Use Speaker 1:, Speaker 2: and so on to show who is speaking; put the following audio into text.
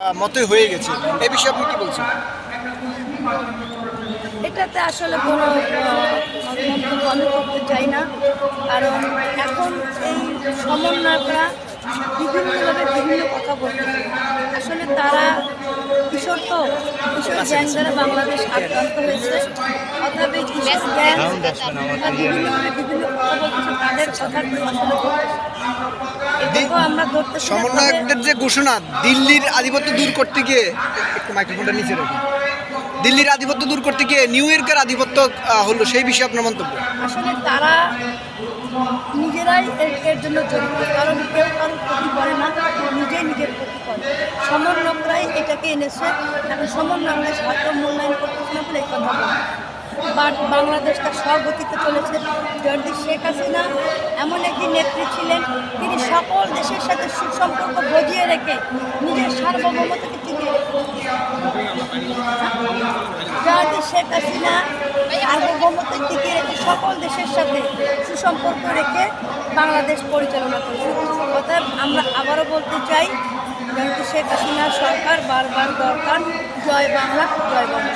Speaker 1: মতোই হয়ে গেছে। এই বিষয়ে আপনি কি বলছেন?
Speaker 2: এটাতে আসলে কোনো মন্তব্য আমি করতে চাই না, কারণ এখন এই সমন্বয়করা বিভিন্নভাবে বিভিন্ন কথা বলতেছে। আসলে তারা কিশোর তো কিশোর গ্যাং দ্বারা বাংলাদেশ আক্রান্ত হয়েছে, অতএব এই কিশোর গ্যাং বিভিন্নভাবে বিভিন্ন কথা বলতেছে, তাদের কথা আসলে বলতেছে। এটুকু আমরা ধরতেছি না, তবে
Speaker 1: সমন্বয়কদের যে ঘোষণা দিল্লির আধিপত্য দূর করতে গিয়ে, একটু মাইক্রোফোনটা নিচে রাখুন, দিল্লির আধিপত্য দূর করতে গিয়ে নিউ ইয়র্কের আধিপত্য হলো, সেই বিষয়ে আপনার মন্তব্য?
Speaker 2: আসলে তারা নিজেরাই এর জন্য জড়িত, কারণ কেউ কারোর ক্ষতি করে না, নিজেই নিজের ক্ষতি করে। সমন্বয়করাই এটাকে এনেছে, এখন সমন্বয়করা হয়তো মূল্যায়ন করতেছে না বলে এই কথা বলে। বাট বাংলাদেশটা স্বগতিতে চলেছে। জয়ন্তী শেখ হাসিনা এমন একটি নেত্রী ছিলেন, তিনি সকল দেশের সাথে সুসম্পর্ক বজিয়ে রেখে নিজের সার্বভৌমতাকে টিকিয়ে রেখেছেন। জয়ন্তী শেখ হাসিনা সার্বভৌমত্ব টিকিয়ে রেখে সকল দেশের সাথে সুসম্পর্ক রেখে বাংলাদেশ পরিচালনা করছে। অতএব আমরা আবারও বলতে চাই, জয়ন্তী শেখ হাসিনা সরকার বারবার দরকার। জয় বাংলা, জয় বাংলা।